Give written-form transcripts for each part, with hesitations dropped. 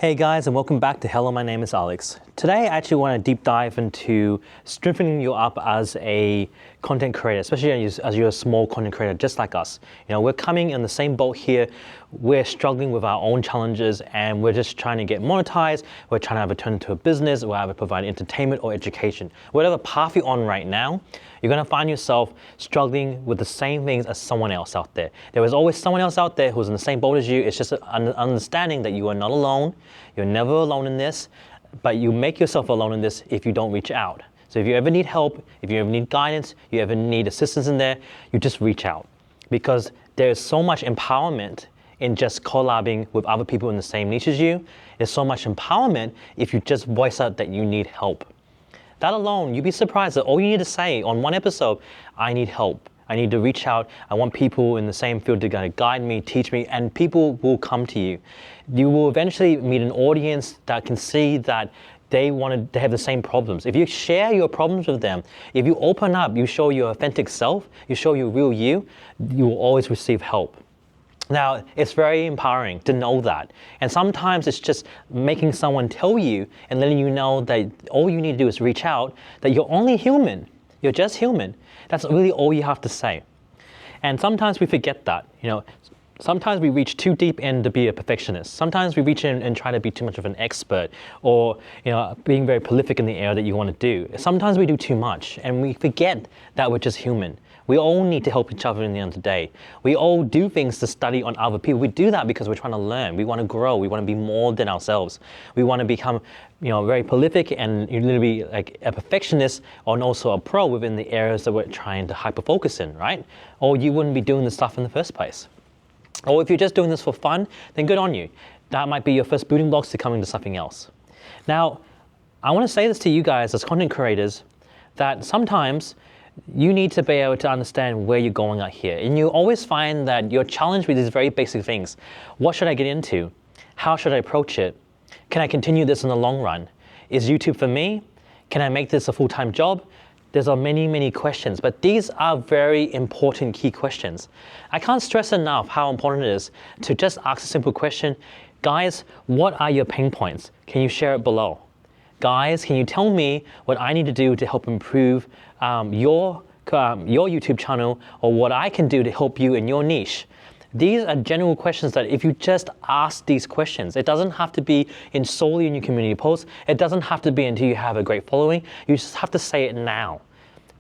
Hey guys, and welcome back to Hello, my name is Alex. Today I actually want to deep dive into strengthening you up as a content creator, especially as you're a small content creator just like us. You know, we're coming in the same boat here. We're struggling with our own challenges and we're just trying to get monetized. We're trying to have it turn into a business, or have it provide entertainment or education. Whatever path you're on right now, you're going to find yourself struggling with the same things as someone else out there. There is always someone else out there who's in the same boat as you. It's just an understanding that you are not alone. You're never alone in this, but you make yourself alone in this if you don't reach out. So if you ever need help, if you ever need guidance, you ever need assistance in there, you just reach out. Because there's so much empowerment in just collabing with other people in the same niche as you. There's so much empowerment if you just voice out that you need help. That alone, you'd be surprised that all you need to say on one episode, I need help. I need to reach out. I want people in the same field to guide me, teach me, and people will come to you. You will eventually meet an audience that can see that they have the same problems. If you share your problems with them, if you open up, you show your authentic self, you show your real you will always receive help. Now, it's very empowering to know that. And sometimes it's just making someone tell you and letting you know that all you need to do is reach out, that you're only human. You're just human. That's really all you have to say. And sometimes we forget that. Sometimes we reach too deep in to be a perfectionist. Sometimes we reach in and try to be too much of an expert, or being very prolific in the area that you want to do. Sometimes we do too much and we forget that we're just human. We all need to help each other in the end of the day. We all do things to study on other people. We do that because we're trying to learn. We want to grow. We want to be more than ourselves. We want to become very prolific and literally like a perfectionist, and also a pro within the areas that we're trying to hyper-focus in, right? Or you wouldn't be doing this stuff in the first place. Or if you're just doing this for fun, then good on you. That might be your first building blocks to coming to something else. Now, I want to say this to you guys as content creators, that sometimes you need to be able to understand where you're going out here. And you always find that you're challenged with these very basic things. What should I get into? How should I approach it? Can I continue this in the long run? Is YouTube for me? Can I make this a full-time job? There's many, many questions, but these are very important key questions. I can't stress enough how important it is to just ask a simple question. Guys, what are your pain points? Can you share it below? Guys, can you tell me what I need to do to help improve your YouTube channel, or what I can do to help you in your niche? These are general questions that if you just ask these questions, it doesn't have to be solely in your community posts. It doesn't have to be until you have a great following. You just have to say it now.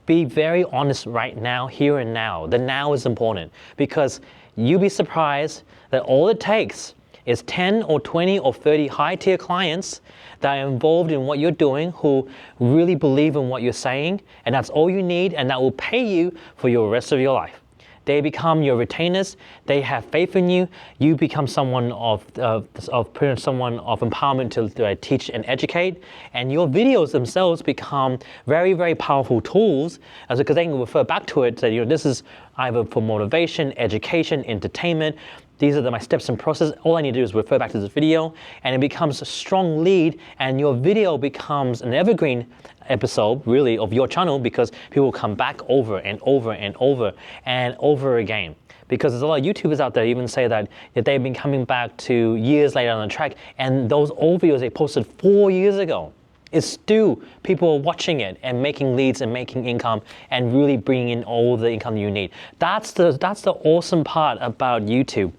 Be very honest right now, here and now. The now is important, because you'll be surprised that all it takes is 10 or 20 or 30 high-tier clients that are involved in what you're doing, who really believe in what you're saying, and that's all you need, and that will pay you for your rest of your life. They become your retainers. They have faith in you. You become someone of empowerment to teach and educate. And your videos themselves become very, very powerful tools, because they can refer back to it. That this is either for motivation, education, entertainment. These are my steps and process. All I need to do is refer back to this video, and it becomes a strong lead, and your video becomes an evergreen episode, really, of your channel, because people will come back over and over and over and over again. Because there's a lot of YouTubers out there even say that they've been coming back to years later on the track, and those old videos they posted 4 years ago, it's still people are watching it and making leads and making income and really bringing in all the income you need. That's the awesome part about YouTube,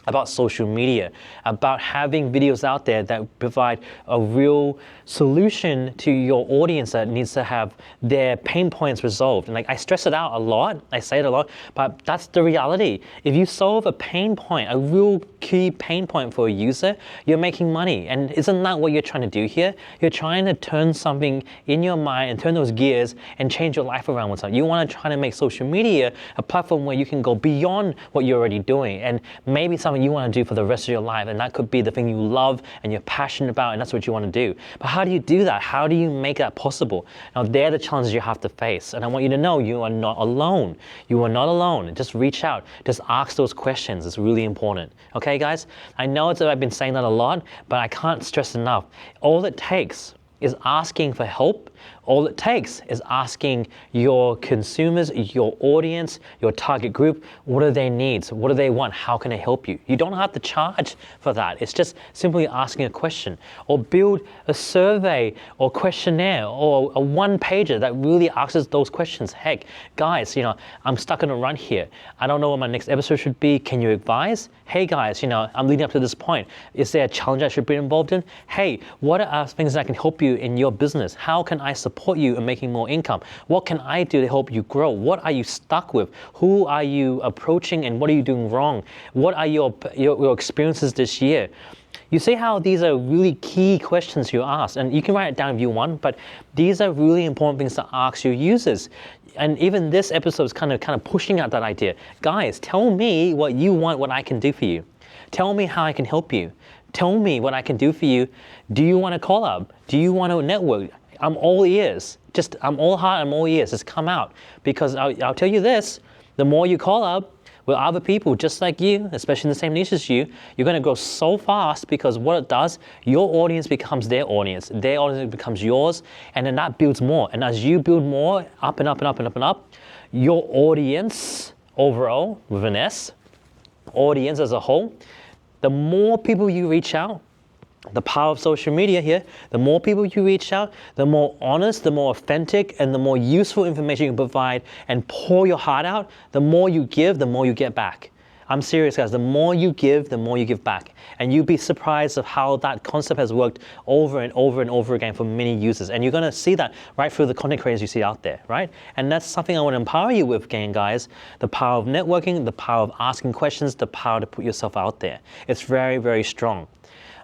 about social media, about having videos out there that provide a real solution to your audience that needs to have their pain points resolved. And I stress it out a lot, I say it a lot, but that's the reality. If you solve a pain point, a real key pain point for a user, you're making money. And isn't that what you're trying to do here? You're trying to turn something in your mind and turn those gears and change your life around with something. You want to try to make social media a platform where you can go beyond what you're already doing, and maybe something you want to do for the rest of your life, and that could be the thing you love and you're passionate about, and that's what you want to do. But how do you do that? How do you make that possible? Now, they're the challenges you have to face, and I want you to know you are not alone. You are not alone. Just reach out. Just ask those questions. It's really important. Okay, guys? I know I've been saying that a lot, but I can't stress enough. All it takes is asking for help, All it takes is asking your consumers, your audience, your target group, what are their needs? What do they want? How can I help you? You don't have to charge for that. It's just simply asking a question, or build a survey or questionnaire or a one-pager that really answers those questions. Heck, guys, I'm stuck in a run here. I don't know what my next episode should be. Can you advise? Hey guys, I'm leading up to this point. Is there a challenge I should be involved in? Hey, what are things that can help you in your business? How can I support you in making more income? What can I do to help you grow? What are you stuck with? Who are you approaching and what are you doing wrong? What are your experiences this year? You see how these are really key questions you ask, and you can write it down if you want, but these are really important things to ask your users. And even this episode is kind of pushing out that idea. Guys, tell me what you want, what I can do for you. Tell me how I can help you. Tell me what I can do for you. Do you want to collab? Do you want to network? I'm all ears. I'm all heart, I'm all ears. Just come out. Because I'll tell you this, the more you collab with other people just like you, especially in the same niche as you, you're going to grow so fast, because what it does, your audience becomes their audience becomes yours, and then that builds more. And as you build more, up and up and up and up and up, your audience overall, with an S, audience as a whole, the more people you reach out, the power of social media here, the more people you reach out, the more honest, the more authentic, and the more useful information you can provide and pour your heart out, the more you give, the more you get back. I'm serious, guys. The more you give, the more you give back. And you'd be surprised of how that concept has worked over and over and over again for many users. And you're going to see that right through the content creators you see out there, right? And that's something I want to empower you with, again, guys. The power of networking, the power of asking questions, the power to put yourself out there. It's very, very strong.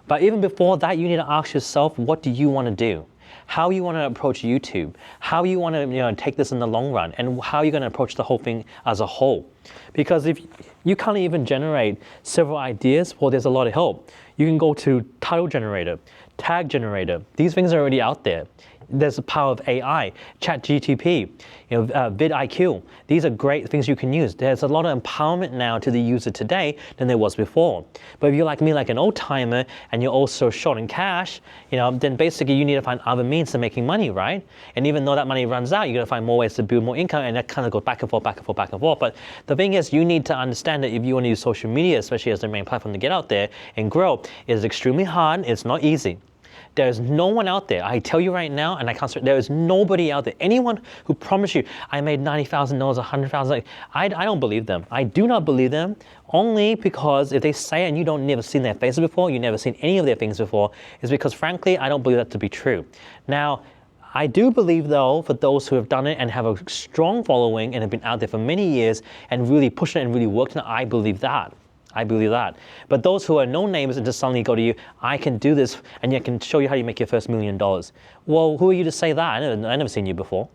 But even before that, you need to ask yourself, what do you want to do? How you want to approach YouTube? How you want to take this in the long run? And how you're going to approach the whole thing as a whole? Because if you can't even generate several ideas, well, there's a lot of help. You can go to title generator, tag generator. These things are already out there. There's the power of AI, ChatGPT, vidIQ. These are great things you can use. There's a lot of empowerment now to the user today than there was before. But if you're like me, like an old timer, and you're also short in cash, then basically you need to find other means of making money, right? And even though that money runs out, you're gonna find more ways to build more income, and that kind of goes back and forth, back and forth, back and forth. But the thing is, you need to understand that if you want to use social media, especially as the main platform to get out there and grow, it's extremely hard. It's not easy. There's no one out there, I tell you right now, and I can't, there is nobody out there, anyone who promised you, I made $90,000, $100,000, I don't believe them. I do not believe them, only because if they say it and you don't never seen their faces before, you never seen any of their things before, is because frankly, I don't believe that to be true. Now, I do believe though, for those who have done it and have a strong following and have been out there for many years and really pushed it and really worked on it, I believe that. I believe that. But those who are no names and just suddenly go to you, I can do this, and I can show you how you make your first $1 million. Well, who are you to say that? I never seen you before.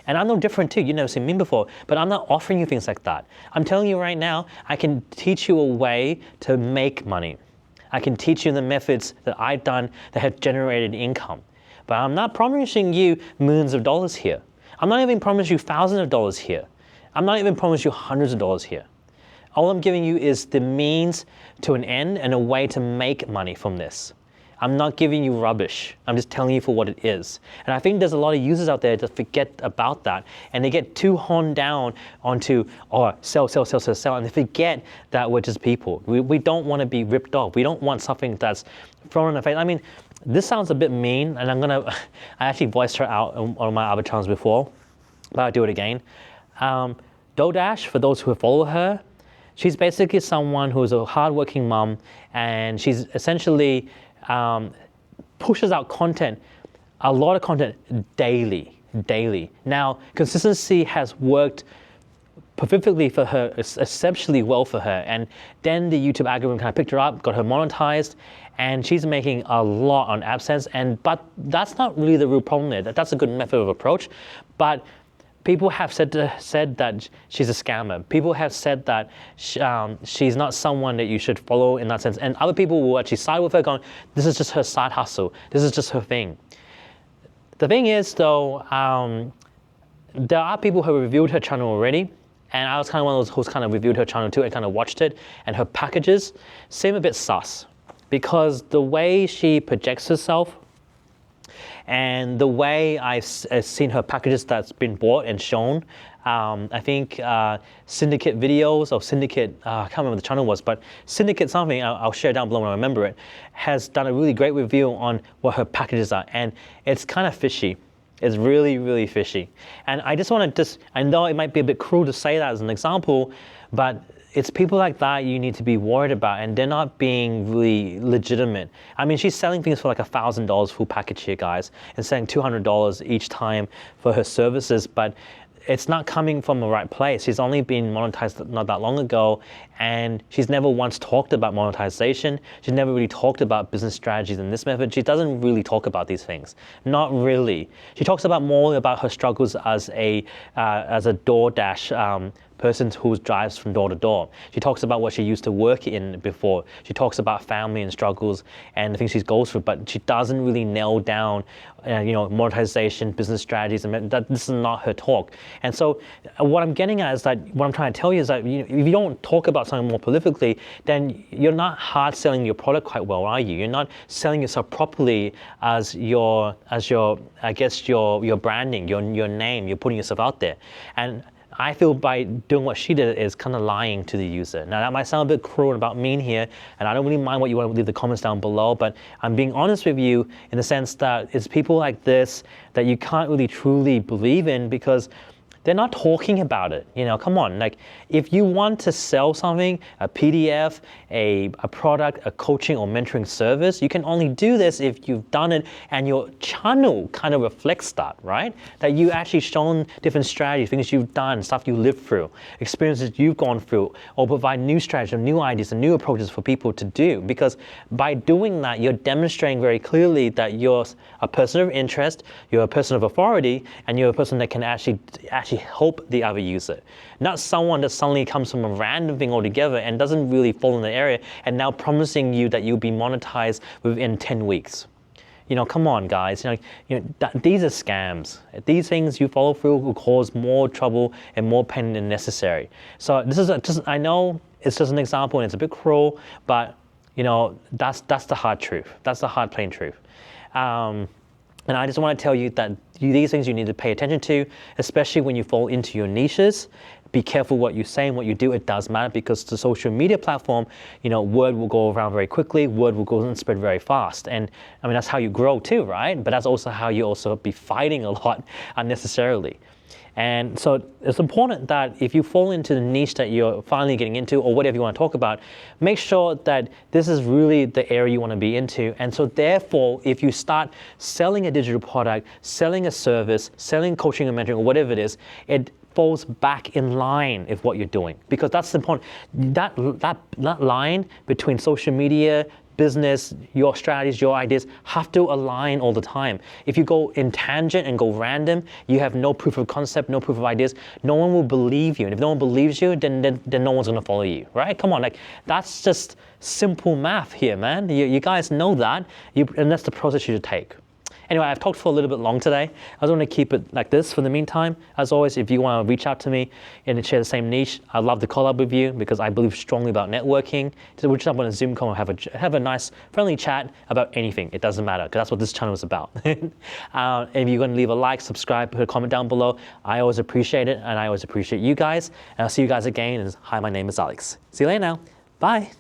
And I'm no different too. You've never seen me before, but I'm not offering you things like that. I'm telling you right now, I can teach you a way to make money. I can teach you the methods that I've done that have generated income. But I'm not promising you millions of dollars here. I'm not even promising you thousands of dollars here. I'm not even promising you hundreds of dollars here. All I'm giving you is the means to an end and a way to make money from this. I'm not giving you rubbish. I'm just telling you for what it is. And I think there's a lot of users out there that forget about that, and they get too honed down onto, sell, and they forget that we're just people. We don't want to be ripped off. We don't want something that's thrown in the face. I mean, this sounds a bit mean, and I actually voiced her out on my other channels before, but I'll do it again. DoorDash, for those who follow her, she's basically someone who's a hardworking mom, and she's essentially pushes out content, a lot of content daily. Now, consistency has worked perfectly for her, exceptionally well for her, and then the YouTube algorithm kind of picked her up, got her monetized, and she's making a lot on AdSense, but that's not really the real problem there. That's a good method of approach, but people have said that she's a scammer. People have said that she's not someone that you should follow in that sense. And other people will actually side with her going, this is just her side hustle. This is just her thing. The thing is though, there are people who have reviewed her channel already. And I was kind of one of those who's kind of reviewed her channel too and kind of watched it. And her packages seem a bit sus, because the way she projects herself, And the way I've seen her packages that's been bought and shown, I think Syndicate Videos or Syndicate, I can't remember what the channel was, but Syndicate something, I'll share down below when I remember it, has done a really great review on what her packages are, and it's kind of fishy. It's really, really fishy. And I just want to I know it might be a bit cruel to say that as an example, but it's people like that you need to be worried about, and they're not being really legitimate. I mean, she's selling things for like $1,000 full package here, guys, and selling $200 each time for her services, but it's not coming from the right place. She's only been monetized not that long ago, and she's never once talked about monetization. She's never really talked about business strategies in this method. She doesn't really talk about these things. Not really. She talks about more about her struggles as a DoorDash person who drives from door to door. She talks about what she used to work in before. She talks about family and struggles and the things she goes through, but she doesn't really nail down, monetization, business strategies, and that this is not her talk. And so what I'm getting at is that, what I'm trying to tell you is that if you don't talk about something more prolifically, then you're not hard selling your product quite well, are you? You're not selling yourself properly as your branding, your name, you're putting yourself out there. And I feel by doing what she did is kind of lying to the user. Now that might sound a bit cruel and about mean here, and I don't really mind what you want to leave the comments down below, but I'm being honest with you in the sense that it's people like this that you can't really truly believe in because they're not talking about it. Come on, like if you want to sell something, a PDF, a product, a coaching or mentoring service, you can only do this if you've done it and your channel kind of reflects that, right? That you actually shown different strategies, things you've done, stuff you lived through, experiences you've gone through, or provide new strategies, new ideas, and new approaches for people to do. Because by doing that, you're demonstrating very clearly that you're a person of interest, you're a person of authority, and you're a person that can actually help the other user. Not someone that suddenly comes from a random thing altogether and doesn't really fall in the area and now promising you that you'll be monetized within 10 weeks. Come on, guys. These are scams. These things you follow through will cause more trouble and more pain than necessary. So this is I know it's just an example and it's a bit cruel, but that's the hard truth. That's the hard, plain truth. And I just want to tell you that these things you need to pay attention to, especially when you fall into your niches. Be careful what you say and what you do. It does matter because the social media platform, word will go around very quickly, word will go and spread very fast. And I mean, that's how you grow too, right? But that's also how you also be fighting a lot unnecessarily. And so it's important that if you fall into the niche that you're finally getting into or whatever you want to talk about, make sure that this is really the area you want to be into. And so therefore, if you start selling a digital product, selling a service, selling coaching and mentoring or whatever it is, it falls back in line with what you're doing. Because that's important. That line between social media, business, your strategies, your ideas have to align all the time. If you go in tangent and go random, you have no proof of concept, no proof of ideas, no one will believe you. And if no one believes you, then no one's gonna follow you, right? Come on, that's just simple math here, man. You guys know that, and that's the process you should take. Anyway, I've talked for a little bit long today. I just want to keep it like this for the meantime. As always, if you want to reach out to me and share the same niche, I'd love to collab with you because I believe strongly about networking. So we'll just jump on a Zoom call and have a nice, friendly chat about anything. It doesn't matter because that's what this channel is about. If you're going to leave a like, subscribe, put a comment down below, I always appreciate it, and I always appreciate you guys. And I'll see you guys again. And hi, my name is Alex. See you later now. Bye.